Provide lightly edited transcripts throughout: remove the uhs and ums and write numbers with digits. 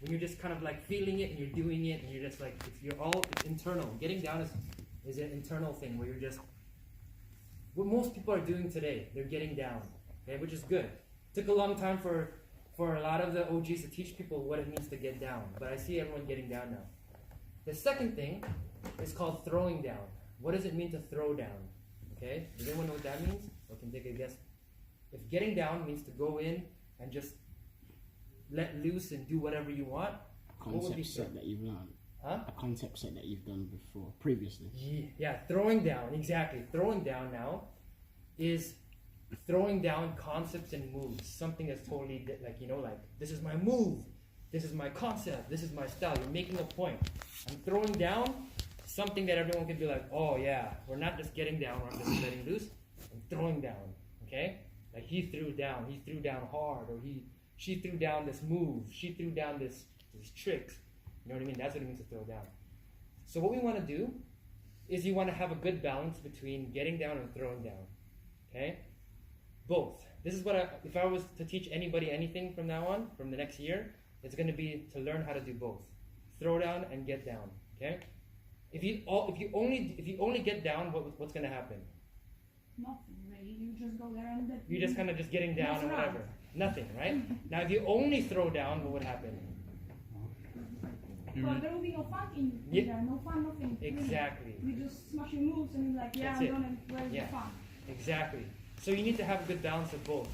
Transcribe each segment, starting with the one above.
when you're just kind of like feeling it and you're doing it and you're just like, it's internal. Getting down is an internal thing where you're just, what most people are doing today, they're getting down, okay, which is good. It took a long time for a lot of the OGs to teach people what it means to get down, but I see everyone getting down now. The second thing is called throwing down. What does it mean to throw down? Okay, does anyone know what that means? Or can take a guess? If getting down means to go in and just let loose and do whatever you want, Concept set that you've learned. Huh? A concept set that you've done before, previously. Yeah, throwing down, exactly. Throwing down now is throwing down concepts and moves. Something that's totally, like, like, this is my move, this is my concept, this is my style. You're making a point. I'm throwing down something that everyone can be like, oh yeah, we're not just getting down, or I'm just letting loose. I'm throwing down, okay? Like he threw down hard, or she threw down this move, she threw down this tricks. You know what I mean? That's what it means to throw down. So what we want to do is you want to have a good balance between getting down and throwing down. Okay? Both. This is what if I was to teach anybody anything from now on, from the next year, it's going to be to learn how to do both. Throw down and get down. Okay? If you only get down, what's going to happen? Nothing really. You just go there and you're just kind of just getting down and whatever. Nothing, right? Now if you only throw down, what would happen? But there will be no fun in there, no fun, nothing. Exactly. Really. You just smash your moves and you're like, yeah, I'm done, and where's the fun? Exactly. So you need to have a good balance of both.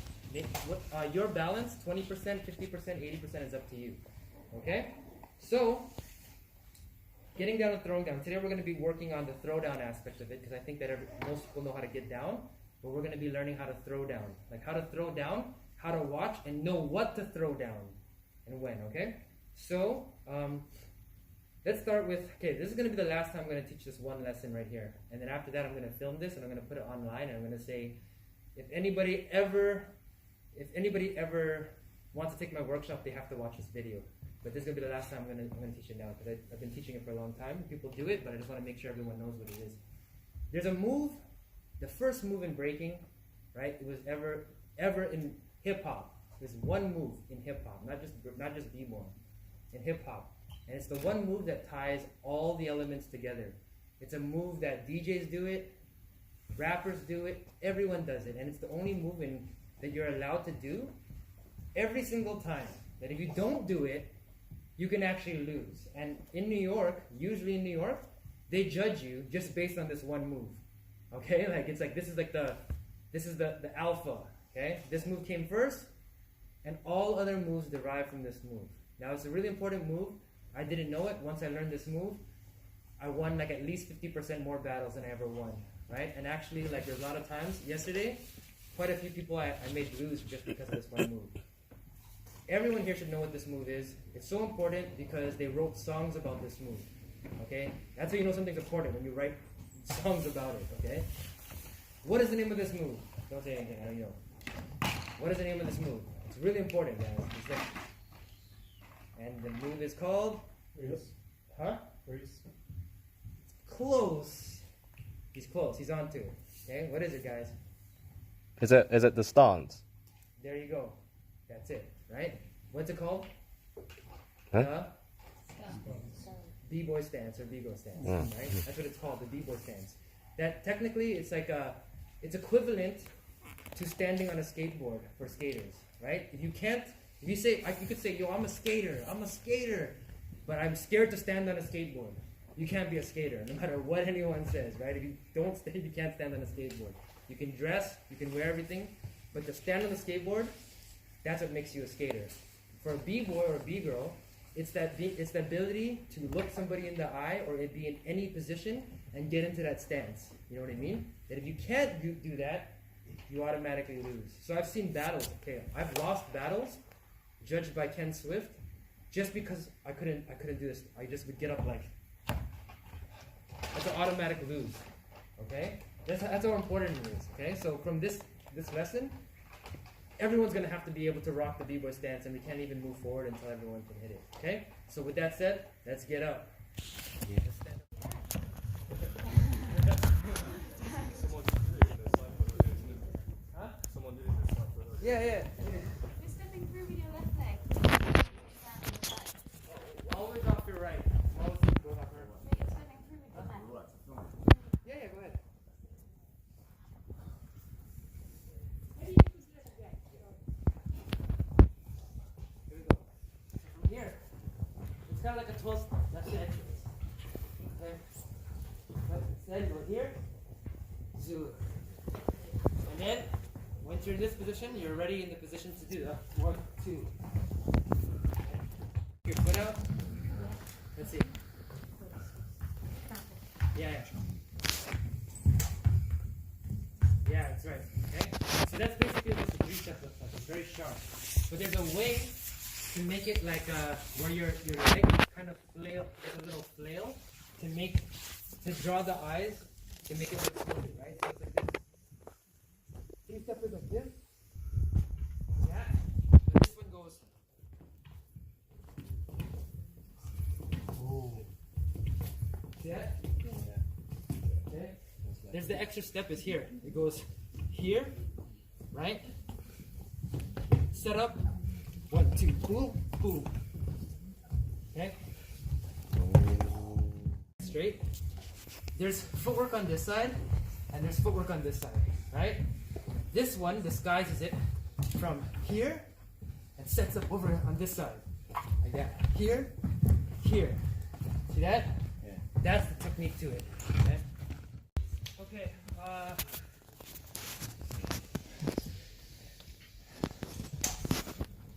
Your balance, 20%, 50%, 80% is up to you. Okay? So, getting down and throwing down. Today we're going to be working on the throwdown aspect of it, because I think that most people know how to get down, but we're going to be learning how to throw down. Like how to throw down, how to watch, and know what to throw down and when, okay? So, let's start with, this is going to be the last time I'm going to teach this one lesson right here. And then after that, I'm going to film this and I'm going to put it online, and I'm going to say, if anybody ever wants to take my workshop, they have to watch this video. But this is going to be the last time I'm going to teach it now, because I've been teaching it for a long time. People do it, but I just want to make sure everyone knows what it is. There's a move, the first move in breaking, right? It was ever in hip-hop. There's one move in hip-hop, not just b-boy, in hip-hop. And it's the one move that ties all the elements together. It's a move that DJs do it, rappers do it, everyone does it. And it's the only move that you're allowed to do every single time. That if you don't do it, you can actually lose. And in New York, usually in New York, they judge you just based on this one move. Okay? This is the alpha. Okay? This move came first, and all other moves derive from this move. Now it's a really important move. I didn't know it. Once I learned this move, I won like at least 50% more battles than I ever won, right? And actually, like there's a lot of times, yesterday, quite a few people I made lose just because of this one move. Everyone here should know what this move is. It's so important because they wrote songs about this move, okay? That's how you know something's important, when you write songs about it, okay? What is the name of this move? Don't say anything, I don't know. What is the name of this move? It's really important, guys. And the move is called? Freeze. Huh? Freeze. Close. He's close. He's on to it. Okay, what is it, guys? Is it the stance? There you go. That's it, right? What's it called? Huh? B-boy stance or B-boy stance, right? That's what it's called, the B-boy stance. That technically, it's it's equivalent to standing on a skateboard for skaters, right? You could say, yo, I'm a skater, but I'm scared to stand on a skateboard. You can't be a skater, no matter what anyone says, right? If you don't stand, you can't stand on a skateboard. You can dress, you can wear everything, but to stand on the skateboard, that's what makes you a skater. For a b-boy or a b-girl, it's the ability to look somebody in the eye or be in any position and get into that stance. You know what I mean? That if you can't do that, you automatically lose. So I've seen battles. Okay, I've lost battles judged by Ken Swift just because I couldn't do this. I just would get up like, that's an automatic lose. Okay, that's how important it is. Okay, so from this lesson, everyone's gonna have to be able to rock the b-boy stance, and we can't even move forward until everyone can hit it. Okay, so with that said, let's get up. Yeah. Let's stand up. Huh? Someone did it this cypher. Yeah. You're stepping through with your left leg. It's kind of like a 12 step. That's the entrance. Okay. But instead, you go here, zoo. And then, once you're in this position, you're already in the position to do the 1, 2. Okay. Your foot out. Let's see. Yeah. Yeah, that's right. Okay. So that's basically what the 3-step looks like. It's very sharp. But there's a way to make it like where your leg kind of flail, there's a little flail to draw the eyes to make it look smooth, right? So it's like this. 3-step is like this. Yeah. But this one goes. Oh. See that? Okay. There's the extra step is here. It goes here, right? Set up. 1, 2, boom, boom. Okay? Straight. There's footwork on this side, and there's footwork on this side, right? This one disguises it from here and sets up over on this side. Like that. Here, here. See that? Yeah. That's the technique to it. Okay? Okay.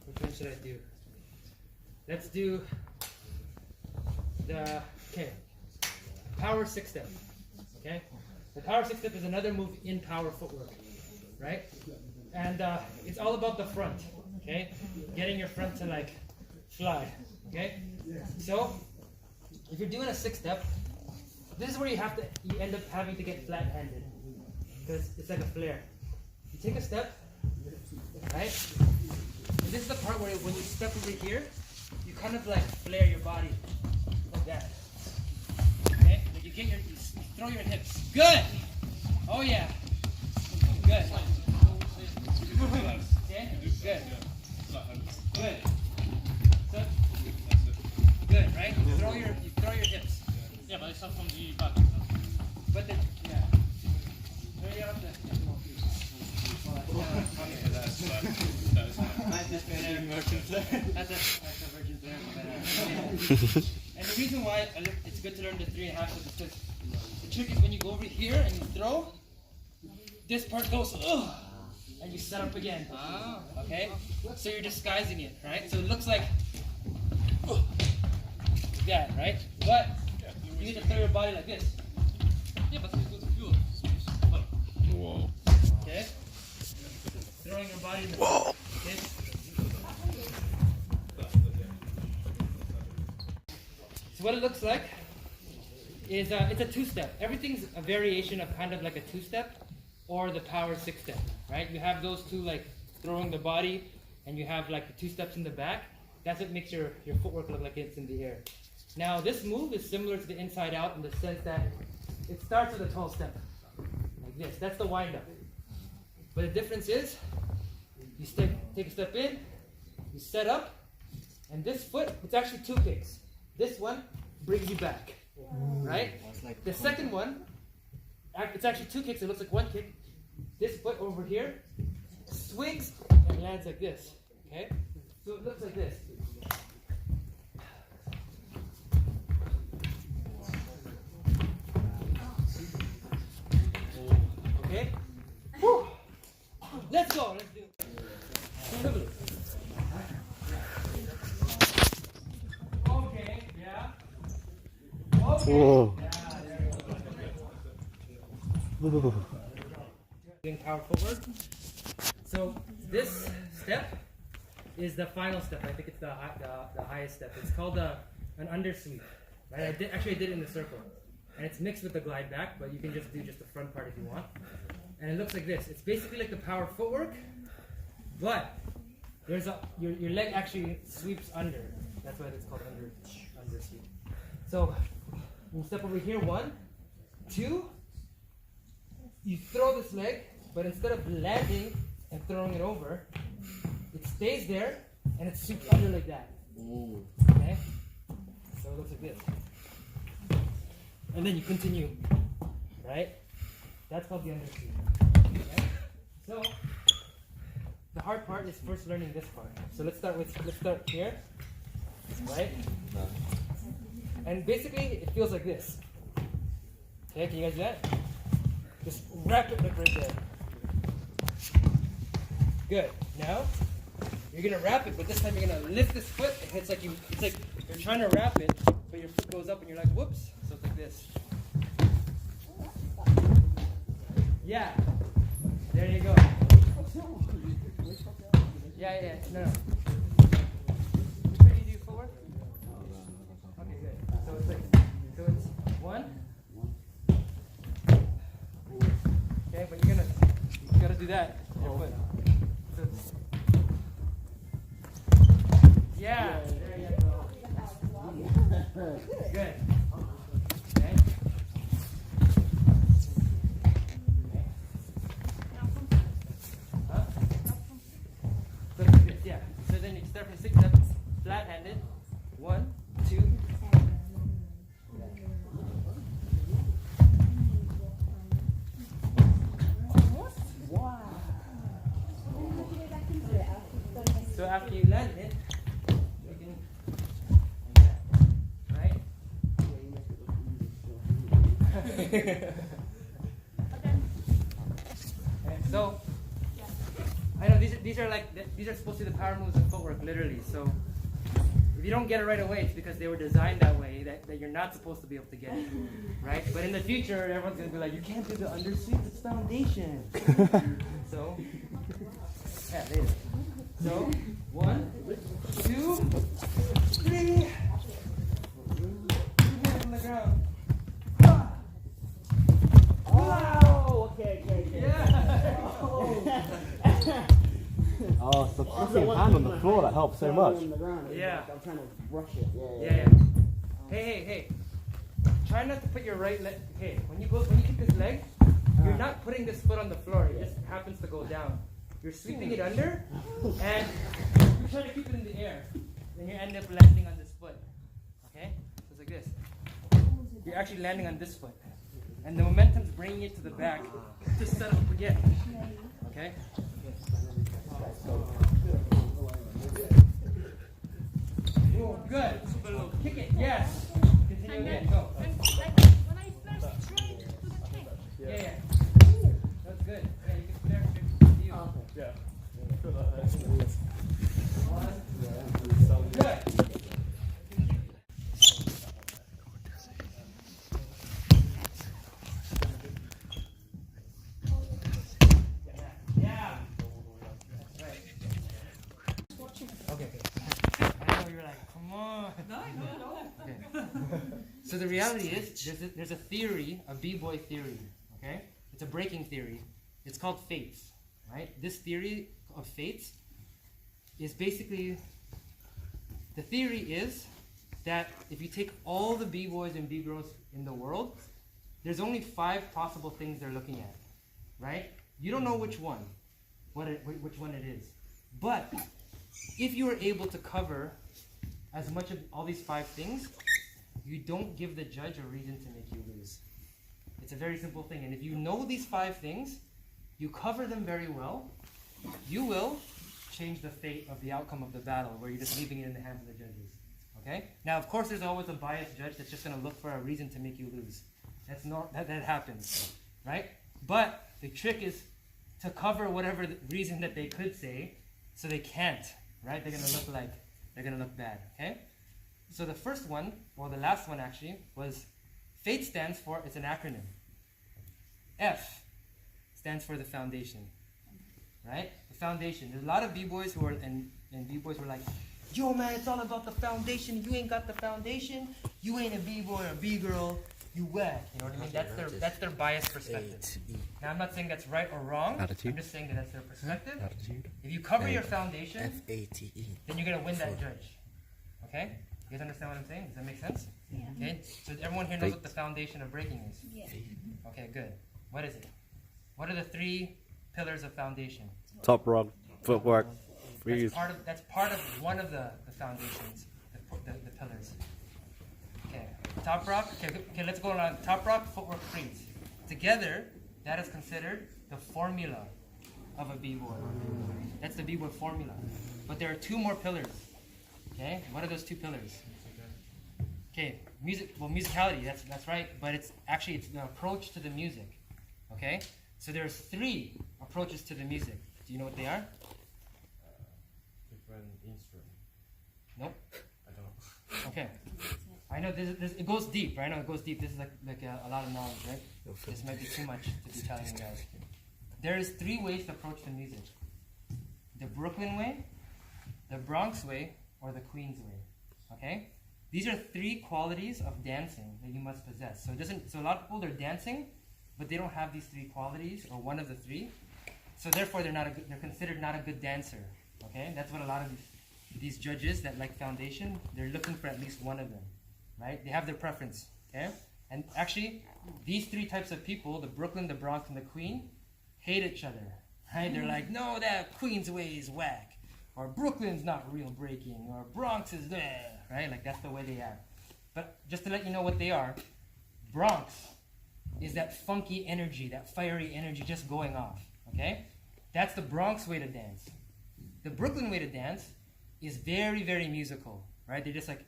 Which one should I do? Let's do the power 6-step. Okay? The power 6-step is another move in power footwork, right? And it's all about the front, okay? Getting your front to like fly, okay? So if you're doing a 6-step, this is where you end up having to get flat-handed because it's like a flare. You take a step, right? And this is the part where when you step over here, you kind of like flare your body like that. Okay? Like you throw your hips. Good! Oh yeah. Good. Okay? Good. Good. So, good, right? You throw your hips. Yeah, but it's not from the back. But the, yeah. There you have to. That's a virgin term. And the reason why it's good to learn the 3.5 is because the trick is when you go over here and you throw, this part goes, ugh, and you set up again. Okay? So you're disguising it, right? So it looks like that, right? But you need to throw your body like this. Yeah, but it goes pure space. Whoa. Okay? Throwing your body in the Whoa. Okay? So what it looks like is it's a 2-step. Everything's a variation of kind of like a 2-step or the power 6-step, right? You have those two, like throwing the body, and you have like the 2 steps in the back. That's what makes your footwork look like it's in the air. Now this move is similar to the inside out in the sense that it starts with a 12-step, like this. That's the wind-up. But the difference is, you take a step in, you set up, and this foot, it's actually 2 kicks. This one brings you back, right? The second one, it's actually 2 kicks. It looks like 1 kick. This foot over here swings and lands like this, okay? So it looks like this. Okay? Whew. Let's go. Let's do it. Okay, yeah. Okay. Whoa. Yeah, there we go. Doing power footwork. So this step is the final step. I think it's the highest step. It's called an undersweep. Right? I did it in the circle. And it's mixed with the glide back, but you can just do just the front part if you want. And it looks like this. It's basically like the power footwork, but there's your leg actually sweeps under. That's why it's called under sweep. So you step over here, 1, 2. You throw this leg, but instead of landing and throwing it over, it stays there and it sweeps under like that. Okay? So it looks like this. And then you continue, right? That's called the undersweep. Okay? So the hard part is first learning this part. So let's start here. right? And basically, it feels like this. Okay, can you guys do that? Just wrap it like right there. Good. Now, you're gonna wrap it, but this time you're gonna lift this foot. It's like you're trying to wrap it, but your foot goes up and you're like, whoops. So it's like this. Yeah. There you go. Yeah. No. Ready to do forward? Okay, good. So it's like, it's 1. Okay, but you gotta do that. Your foot. So yeah. There you go. Good. Okay. Huh? Yeah. So then you start from 6 steps, flat-handed. 1, 2. So after you land it, you can, right? So I know these are supposed to be the power moves and footwork, literally. So if you don't get it right away, it's because they were designed that way that you're not supposed to be able to get it, right? But in the future, everyone's gonna be like, you can't do the undersweeps, it's foundation. So yeah, later. So 1, 2, 3. 2 hands on the ground. Oh, okay. Yeah. Oh, so putting your hand on the floor, that helps so much. Yeah. I'm trying to brush it. Yeah. Hey. Try not to put your right leg. Okay, when you kick this leg, you're not putting this foot on the floor. It just happens to go down. You're sweeping it under, and you're trying to keep it in the air. Then you end up landing on this foot. Okay? So it's like this. You're actually landing on this foot. And the momentum's bringing it to the back to set up again. Okay? Good. Kick it. Yes. Continue again. Go. And like when I first tried to do the kick. Yeah. That's good. Yeah, you can there. You. Yeah. Good. Yeah. Right. Okay. I know you're like, come on. No. Okay. So the reality is, there's a theory, a b-boy theory. Okay, it's a breaking theory. It's called fates. Right? This theory of fates is basically, the theory is that if you take all the b-boys and b-girls in the world, there's only 5 possible things they're looking at, right? You don't know which one it is. But if you are able to cover as much of all these 5 things, you don't give the judge a reason to make you lose. It's a very simple thing. And if you know these 5 things, you cover them very well, you will change the fate of the outcome of the battle, where you're just leaving it in the hands of the judges. Okay? Now, of course, there's always a biased judge that's just going to look for a reason to make you lose. That happens, right? But the trick is to cover whatever reason that they could say, so they can't, right? They're going to look bad. Okay? So the first one, or the last one actually, was FATE stands for, it's an acronym. F stands for the foundation, right? The foundation. There's a lot of b-boys who are, and b-boys were like, yo man, it's all about the foundation. You ain't got the foundation. You ain't a b-boy or b-girl. You whack. You know what I mean? That's their biased perspective. Now I'm not saying that's right or wrong. Attitude. I'm just saying that that's their perspective. Attitude. If you cover your foundation, F-A-T-E. then you're gonna win that judge. Okay? You guys understand what I'm saying? Does that make sense? Yeah. Okay. So everyone here knows what the foundation of breaking is. Yeah. Okay, good. What is it? What are the 3 pillars of foundation? Top rock, footwork, freeze. That's part of one of the foundations, the pillars. Okay, top rock. Okay, let's go around. Top rock, footwork, freeze. Together, that is considered the formula of a b-boy. That's the b-boy formula. But there are 2 more pillars. Okay, what are those two pillars? Okay, music. Well, musicality. That's right. But it's the approach to the music. Okay, so there's three approaches to the music. Do you know what they are? Different instrument. Nope. I don't know. Okay. I know it goes deep, right? I know it goes deep. This is like a lot of knowledge, right? This might be too much to be telling you guys. There's three ways to approach the music: the Brooklyn way, the Bronx way, or the Queens way. Okay? These are three qualities of dancing that you must possess. So a lot of people, they're dancing, but they don't have these three qualities or one of the three. So therefore, they're considered not a good dancer. Okay? That's what a lot of these judges that like foundation, they're looking for at least one of them. Right? They have their preference. Okay? And actually, these three types of people, the Brooklyn, the Bronx, and the Queen, hate each other. Right? They're like, no, that Queen's way is whack. Or Brooklyn's not real breaking. Or Bronx is there. Right? Like that's the way they are. But just to let you know what they are, Bronx is that funky energy, that fiery energy just going off. Okay? That's the Bronx way to dance. The Brooklyn way to dance is very, very musical. Right? They're just like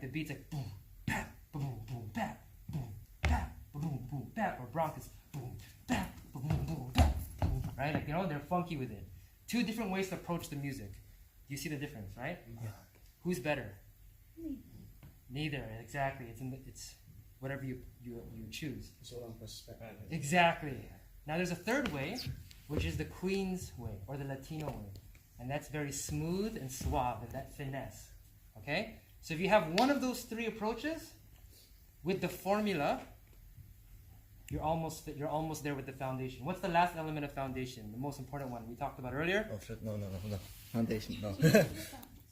the beats like boom, bap, boom, boom, bap, boom, bap, boom, boom, bap. Or Bronx is boom, bap, boom, boom, bap, boom. Right? Like, they're funky with it. Two different ways to approach the music. Do you see the difference, right? Yeah. Who's better? Neither. Exactly. It's whatever you choose. It's all on perspective. Exactly. Now there's a third way, which is the Queen's way or the Latino way, and that's very smooth and suave and that finesse. Okay. So if you have one of those three approaches with the formula, you're almost there with the foundation. What's the last element of foundation? The most important one we talked about earlier? Oh shit, no. Foundation, no.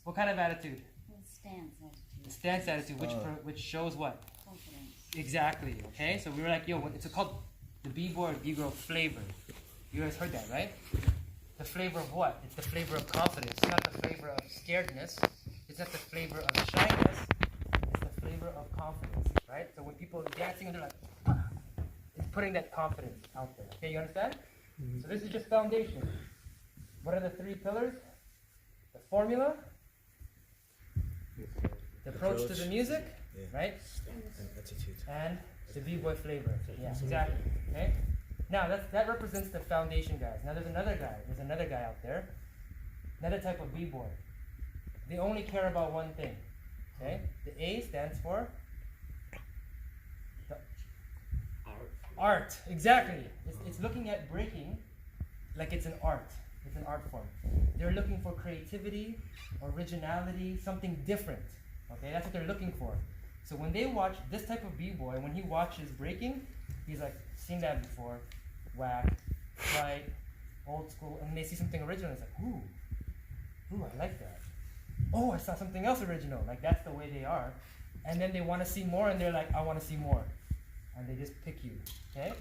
What kind of attitude? Stance attitude. The stance attitude, which shows what? Confidence. Exactly. Okay, so we were like, it's called the B-boy or B-girl flavor. You guys heard that, right? The flavor of what? It's the flavor of confidence. It's not the flavor of scaredness. It's not the flavor of shyness. It's the flavor of confidence, right? So when people are dancing, they're like, it's putting that confidence out there. Okay, you understand? Mm-hmm. So this is just foundation. What are the three pillars? The formula, the approach to the music, right? And attitude. And the B-boy flavor. Yeah, exactly. Okay? Now that represents the foundation guys. Now there's another guy out there. Another type of B-boy. They only care about one thing. Okay? The A stands for the art. Exactly. It's looking at breaking like it's an art. It's an art form. They're looking for creativity, originality, something different. Okay, that's what they're looking for. So when they watch this type of B-boy, when he watches breaking, he's like, seen that before, whack, right, old school, and they see something original, it's like, ooh, I like that. Oh, I saw something else original. Like that's the way they are. And then they want to see more, and they're like, I want to see more. And they just pick you. Okay?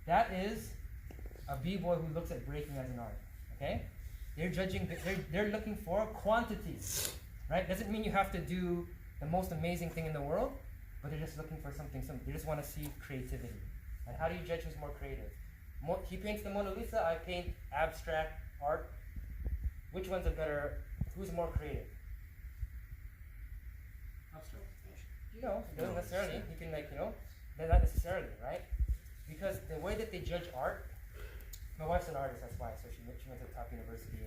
That is a B-boy who looks at breaking as an art. Okay? They're looking for quantity. Right? Doesn't mean you have to do the most amazing thing in the world, but they're just looking for something. They just want to see creativity. And how do you judge who's more creative? He paints the Mona Lisa, I paint abstract art. Which one's a better, who's more creative? Abstract. No, it doesn't necessarily. You can not necessarily, right? Because the way that they judge art, my wife's an artist, that's why, so she went to the top university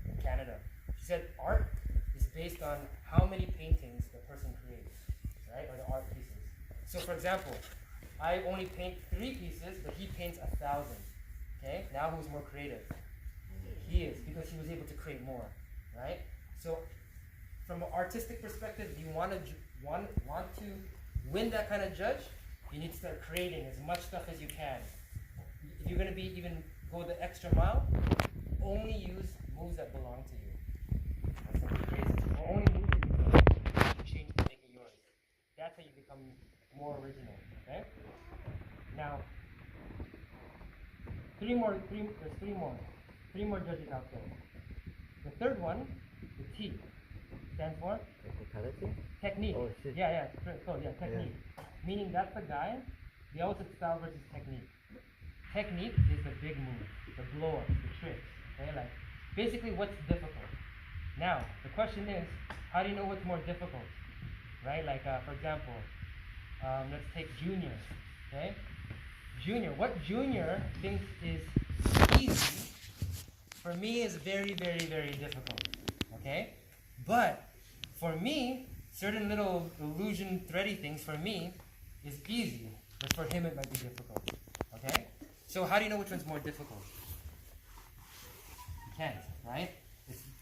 in Canada. She said art is based on how many paintings the person creates, right? Or the art pieces. So for example, I only paint 3 pieces, but he paints 1,000. Okay? Now who's more creative? He is, because he was able to create more, right? So from an artistic perspective, you want to win that kind of judge, you need to start creating as much stuff as you can. If you're going to go the extra mile, only use moves that belong to you. That's something crazy. Or only moves that you change to make it yours. That's how you become more original. Okay? Now, there's three more judges out there. The third one, the T, stands for Technicality? technique. Oh, shit. Yeah, technique. Yeah. Meaning that's the guy, they always said style versus technique. Technique is the big move, the blow-ups, the tricks. Okay, like basically what's difficult. Now, the question is, How do you know what's more difficult? Right? Like, for example, let's take Junior. Okay? Junior. What Junior thinks is easy, for me is very, very, very difficult. Okay? But for me, certain little illusion thready things for me is easy, but for him it might be difficult. Okay? So how do you know which one's more difficult? You can't, right?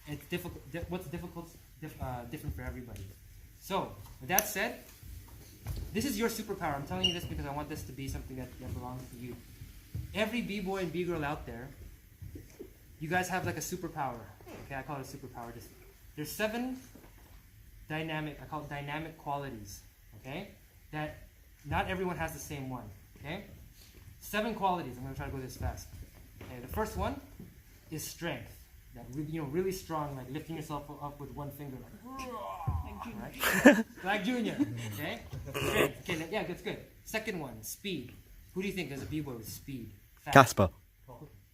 It's difficult. What's difficult? Different for everybody. So with that said, this is your superpower. I'm telling you this because I want this to be something that belongs to you. Every b-boy and b-girl out there, you guys have like a superpower. Okay, I call it a superpower. There's 7 dynamic, I call it dynamic qualities. Okay, that not everyone has the same one. Okay, 7 qualities. I'm going to try to go this fast. Okay, the first one is strength. That really strong, like lifting yourself up with one finger, like, like Junior. Okay, strength. Okay, yeah, that's good. Second one, speed. Who do you think is a b-boy with speed? Fast. Casper.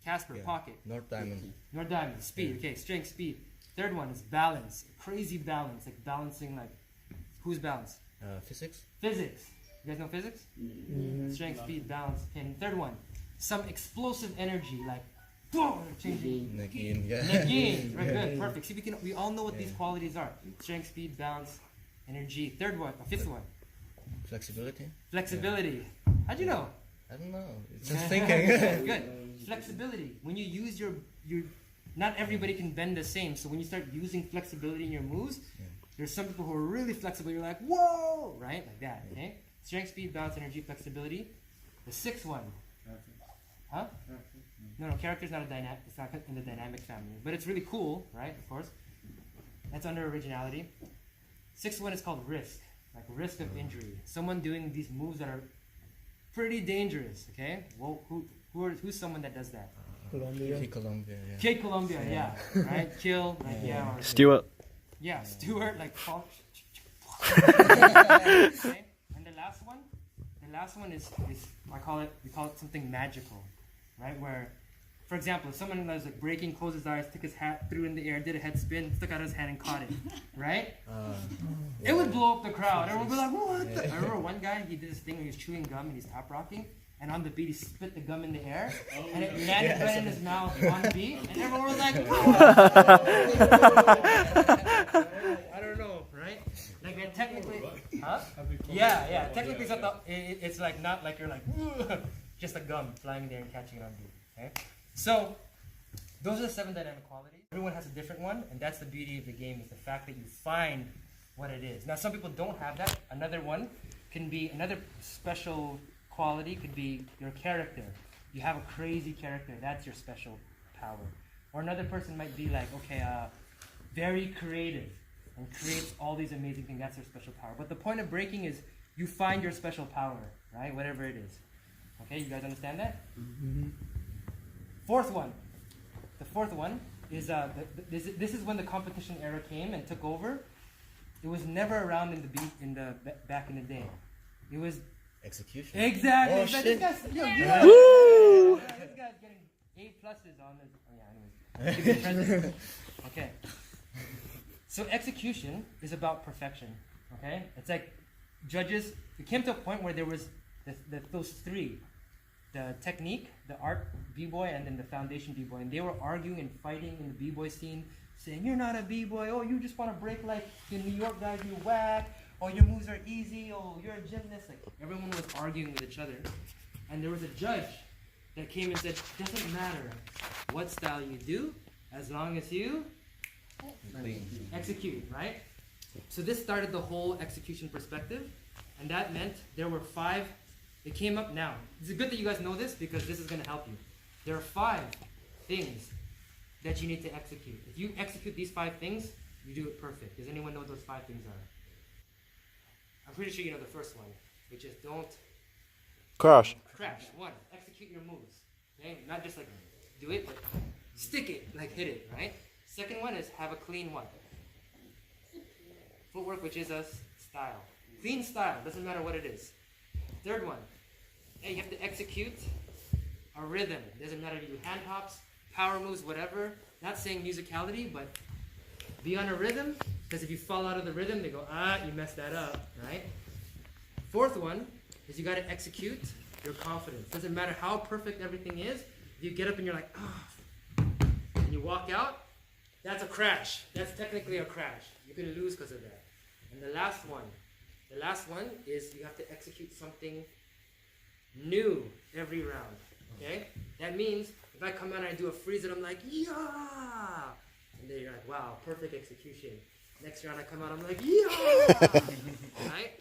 Casper, Yeah. pocket. North Diamond. North Diamond, speed. Okay, strength, speed. Third one is balance. Crazy balance, like balancing, like who's balance? Physics. Physics. You guys know physics? Strength, speed, balance. Okay, and third one, some explosive energy, like boom, changing. Nagin. Yeah. Nagin. Very good, perfect. See, we all know what these qualities are: strength, speed, balance, energy. Third one, fifth one, Flexibility. flexibility. How'd you know? I don't know. It's just thinking. Good. Flexibility. When you use your, not everybody can bend the same. So when you start using flexibility in your moves, there's some people who are really flexible. You're like, whoa, right? Like that. Okay. Strength, speed, balance, energy, flexibility. The sixth one. Huh? No, character's not a dynamic. It's not in the dynamic family, but it's really cool, right? Of course. That's under originality. Sixth one is called risk, like risk of injury. Someone doing these moves that are pretty dangerous. Okay. Well, who's someone that does that? Colombia. Yeah. Kill Colombia, yeah. Right? Kill, like, yeah. Or, Stuart. yeah, Stuart, like, okay. And the last one is we call it something magical, right? Where, for example, if someone was like breaking, closed his eyes, took his hat, threw it in the air, did a head spin, stuck out his hand and caught it, right? It would blow up the crowd. Everyone would be like, what? I remember one guy, he did this thing where he was chewing gum and he's top rocking, and on the beat he spit the gum in the air, and it landed right in his mouth on the beat, and everyone was like, I don't know, right? Like that technically, huh? Yeah. Technically, it's like not like you're like just a gum flying there and catching it on beat. Okay, so those are the 7 dynamic qualities. Everyone has a different one, and that's the beauty of the game, is the fact that you find what it is. Now, some people don't have that. Another one can be, another special quality could be your character. You have a crazy character, that's your special power. Or another person might be like, okay, very creative and creates all these amazing things, that's their special power. But the point of breaking is you find your special power, right? Whatever it is. Okay, you guys understand that? Mm-hmm. Fourth one. The fourth one is, this is when the competition era came and took over. It was never around back in the day. It was Execution. exactly. Oh, This shit. guy's, Woo! this guy's getting A+ on this. Oh yeah, anyways. Okay. So execution is about perfection. Okay, it's like judges. It came to a point where there was those 3. The technique, the art b-boy, and then the foundation b-boy, and they were arguing and fighting in the b-boy scene, saying, you're not a b-boy, oh, you just want to break like the New York guys, you whack, oh, your moves are easy, oh, you're a gymnast. Like, everyone was arguing with each other, and there was a judge that came and said, doesn't matter what style you do, as long as you execute, right? So this started the whole execution perspective, and that meant there were 5. It came up now. It's good that you guys know this because this is going to help you. There are 5 things that you need to execute. If you execute these 5 things, you do it perfect. Does anyone know what those 5 things are? I'm pretty sure you know the first one, which is don't Crash. crash. 1, execute your moves. Okay? Not just like do it, but stick it, like hit it, right? Second one is have a clean what? Footwork, which is a style. Clean style, doesn't matter what it is. Third one, you have to execute a rhythm. Doesn't matter if you do hand hops, power moves, whatever. Not saying musicality, but Be on a rhythm, because if you fall out of the rhythm, they go, you messed that up, right? Fourth one is you got to execute your confidence. Doesn't matter how perfect everything is. If you get up and you're like, and you walk out, that's a crash. That's technically a crash. You can lose because of that. And the last one is you have to execute something new every round. Okay? That means if I come out and I do a freeze and I'm like, yeah! And then you're like, wow, perfect execution. Next round I come out, I'm like, yeah! Right?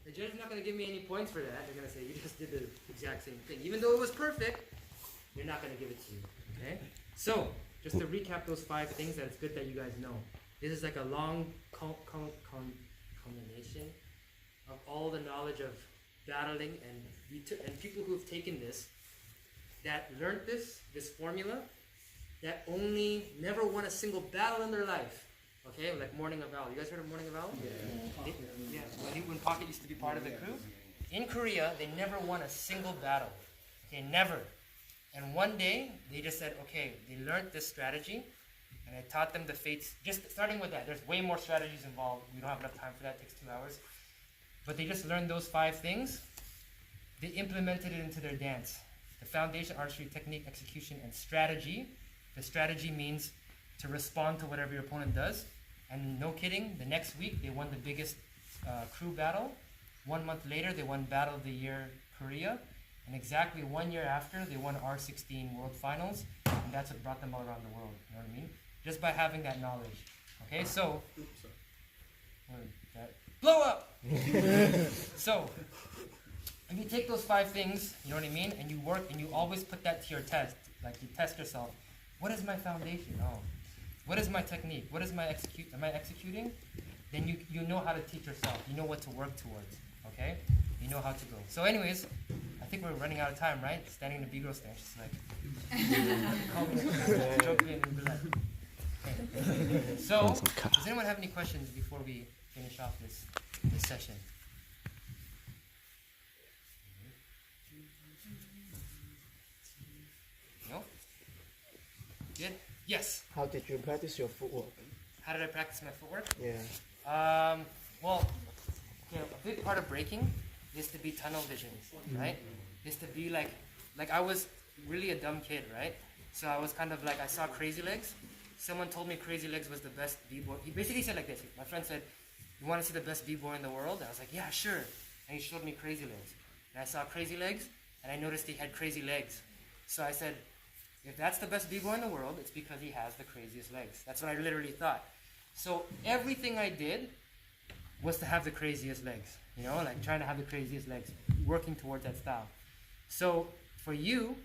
The judge is not going to give me any points for that. They're going to say, you just did the exact same thing. Even though it was perfect, you're not going to give it to you. Okay? So, just to recap those 5 things that it's good that you guys know. This is like a long combination of all the knowledge of battling and people who have taken this, that learned this formula, that only never won a single battle in their life. Okay, like Morning of Owl. You guys heard of Morning of Owl? Yeah. When Pocket used to be part of the crew. In Korea, they never won a single battle. Okay, never. And one day, they just said, okay, they learned this strategy, and I taught them the fates. Just starting with that, there's way more strategies involved. We don't have enough time for that. It takes 2 hours. But they just learned those 5 things. They implemented it into their dance. The foundation, archery, technique, execution, and strategy. The strategy means to respond to whatever your opponent does. And no kidding, the next week they won the biggest crew battle. 1 month later, they won Battle of the Year Korea. And exactly 1 year after, they won R16 World Finals. And that's what brought them all around the world. You know what I mean? Just by having that knowledge. Okay, so... blow up! So, if you take those 5 things, you know what I mean? And you work, and you always put that to your test. Like, you test yourself. What is my foundation? What is my technique? What is my am I executing? Then you know how to teach yourself. You know what to work towards. Okay? You know how to go. So anyways, I think we're running out of time, right? Standing in the B-girl stand, just like joke in and be like, okay. So, does anyone have any questions before we finish off this session? No? Good? Yes. How did you practice your footwork? How did I practice my footwork? Yeah. Well, a big part of breaking is to be tunnel vision, right? Is to be like I was really a dumb kid, right? So I was kind of like, I saw Crazy Legs. Someone told me Crazy Legs was the best b-boy. He basically said like this. My friend said, you want to see the best b-boy in the world? And I was like, yeah, sure. And he showed me Crazy Legs. And I saw Crazy Legs, and I noticed he had crazy legs. So I said, if that's the best b-boy in the world, it's because he has the craziest legs. That's what I literally thought. So everything I did was to have the craziest legs. You know, like trying to have the craziest legs, working towards that style. So for you,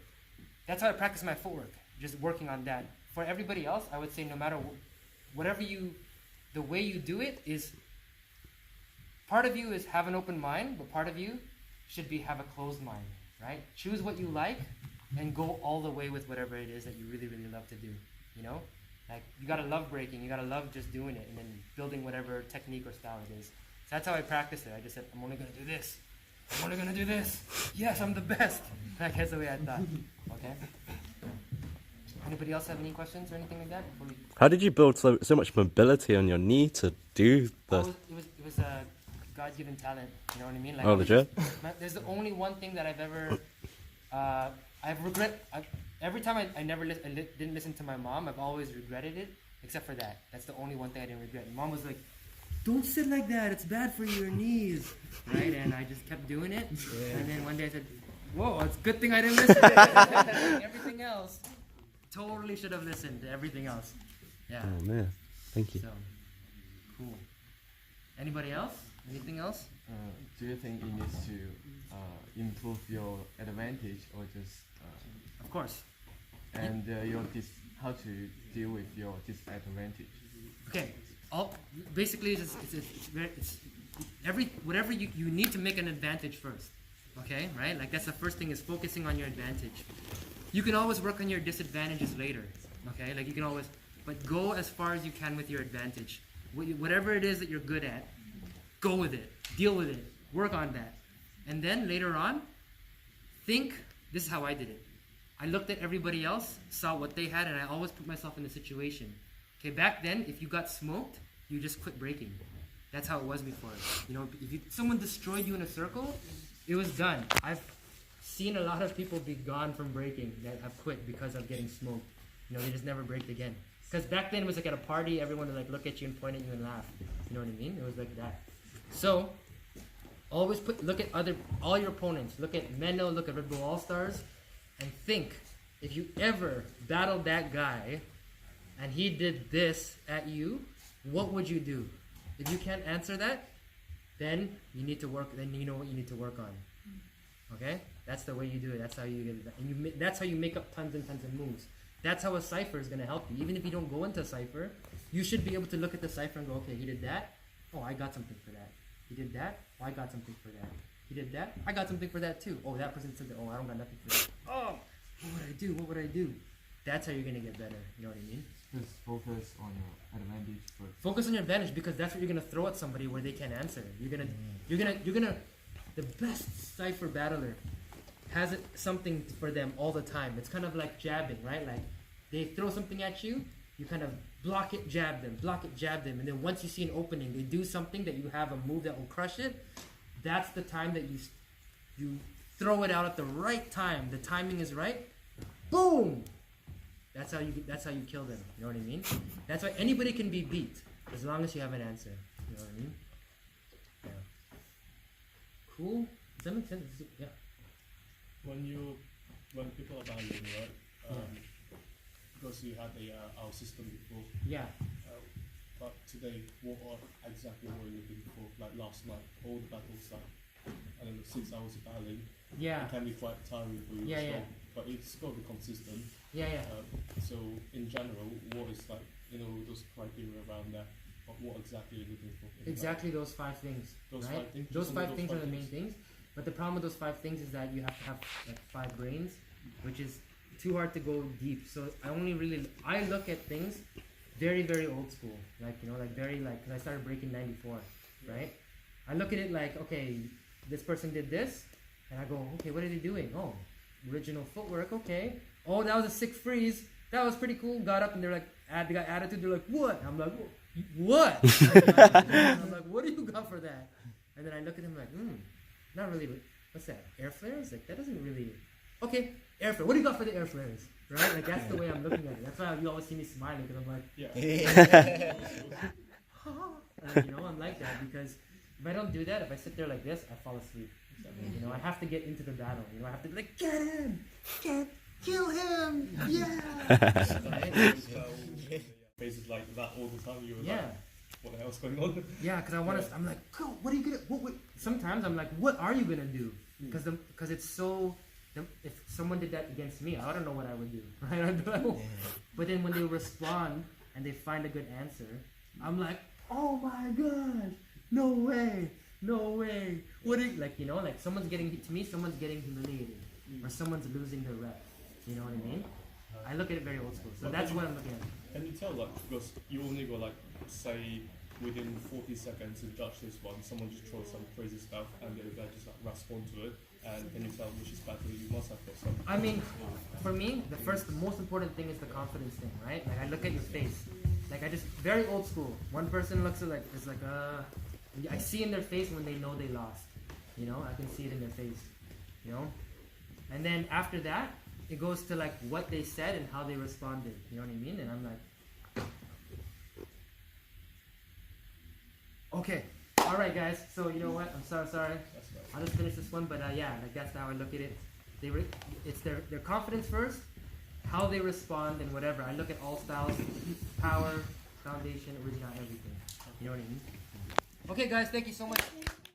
that's how I practice my footwork, just working on that. For everybody else, I would say no matter whatever the way you do it is, part of you is have an open mind, but part of you should have a closed mind, right? Choose what you like and go all the way with whatever it is that you really, really love to do, you know? Like, you gotta love breaking, you gotta love just doing it and then building whatever technique or style it is. So that's how I practice it. I just said, I'm only gonna do this. I'm only gonna do this. Yes, I'm the best. Like, that's the way I thought. Okay? Anybody else have any questions or anything like that? How did you build so much mobility on your knee to do the... It was a God-given talent, you know what I mean? Like, legit? There's the only one thing that I've ever... every time I didn't listen to my mom, I've always regretted it, except for that. That's the only one thing I didn't regret. My mom was like, don't sit like that, it's bad for your knees, right? And I just kept doing it. Yeah. And then one day I said, whoa, it's a good thing I didn't listen to everything else. Totally should have listened to everything else. Yeah. Oh man, thank you. So, cool. Anybody else? Anything else? Do you think it needs to improve your advantage or just... Of course. And how to deal with your disadvantage? Okay. Basically, whatever you need to make an advantage first. Okay, right? Like that's the first thing is focusing on your advantage. You can always work on your disadvantages later. Okay, like you can always, but go as far as you can with your advantage. Whatever it is that you're good at, go with it, deal with it, work on that. And then later on, this is how I did it. I looked at everybody else, saw what they had, and I always put myself in the situation. Okay, back then, if you got smoked, you just quit breaking. That's how it was before. You know, if someone destroyed you in a circle, it was done. I've seen a lot of people be gone from breaking that have quit because of getting smoked. You know, they just never braked again. Because back then it was like at a party, everyone would like look at you and point at you and laugh. You know what I mean? It was like that. So, always look at all your opponents. Look at Menno, look at Red Bull All-Stars, and think, if you ever battled that guy and he did this at you, what would you do? If you can't answer that, then you need to work. Then you know what you need to work on. Okay, that's the way you do it. That's how you get it. And that's how you make up tons and tons of moves. That's how a cypher is gonna help you. Even if you don't go into a cypher, you should be able to look at the cypher and go, okay, he did that. Oh, I got something for that. He did that. Oh, I got something for that. He did that. I got something for that too. Oh, that person said that. Oh, I don't got nothing for that. Oh, what would I do? What would I do? That's how you're gonna get better. You know what I mean? Just focus on your advantage first. Focus on your advantage, because that's what you're gonna throw at somebody where they can't answer. You're gonna. The best cypher battler has something for them all the time. It's kind of like jabbing, right? Like they throw something at you, you kind of block it, jab them, and then once you see an opening, they do something that you have a move that will crush it. That's the time that you throw it out at the right time. The timing is right. Boom. That's how you kill them. You know what I mean? That's why anybody can be beat as long as you have an answer. You know what I mean? Yeah. Cool. Does that make sense? Yeah. When people are battling, right? Because you had our system before. Yeah. But today, what exactly were you looking for? Like last night, all the battles like I don't know, 6 hours of battling. Yeah. It can be quite tiring for you. Yeah, as yeah. well, but it's got to be consistent. Yeah, yeah. So in general, what is like those criteria around that? What exactly are you looking for? Exactly those 5 things. Those right? 5 things. Those Just only 5 things are the main things. But the problem with those 5 things is that you have to have like 5 brains, which is too hard to go deep. So I look at things very, very old school. Like, very like, cause I started breaking 94, right? I look at it like, okay, this person did this, and I go, okay, what are they doing? Oh, original footwork, okay. Oh, that was a sick freeze. That was pretty cool. Got up and they're like, they got attitude. They're like, what? I'm like, what? I'm like, what do you got for that? And then I look at them like, not really. What's that? Air flares? Like that doesn't really. Okay, air flare. What do you got for the air flares? Right? Like that's the way I'm looking at it. That's why you always see me smiling, because I'm like, Yeah. I'm like that, because if I don't do that, if I sit there like this, I fall asleep. I have to get into the battle. I have to be like, get him, kill him, yeah. Right? Faces like that all the time. You were Yeah. like, what the hell's going on? Yeah, because I want to. I'm like, girl, what are you gonna? Sometimes I'm like, what are you gonna do? Because it's so. If someone did that against me, I don't know what I would do. Right? I'd be like, oh. But then when they respond and they find a good answer, I'm like, oh my god, no way. What are you, like someone's getting humiliated, or someone's losing their rep. You know what I mean? I look at it very old school, so that's what I'm looking at. Can you tell, like, because you only go, like, say, within 40 seconds to judge this one, someone just throws some crazy stuff and the other guy just, like, respond to it, and can you tell which is better? You must have got some. I mean, for me, the most important thing is the confidence thing, right? Like, I look at your face. Like, very old school. One person looks at, like, it's like, I see in their face when they know they lost. I can see it in their face, And then after that, it goes to like what they said and how they responded. You know what I mean? And I'm like, okay, all right, guys. So you know what? I'm sorry. I'll just finish this one. But that's how I look at it. It's their confidence first, how they respond, and whatever. I look at all styles, power, foundation, original, everything. You know what I mean? Okay, guys. Thank you so much.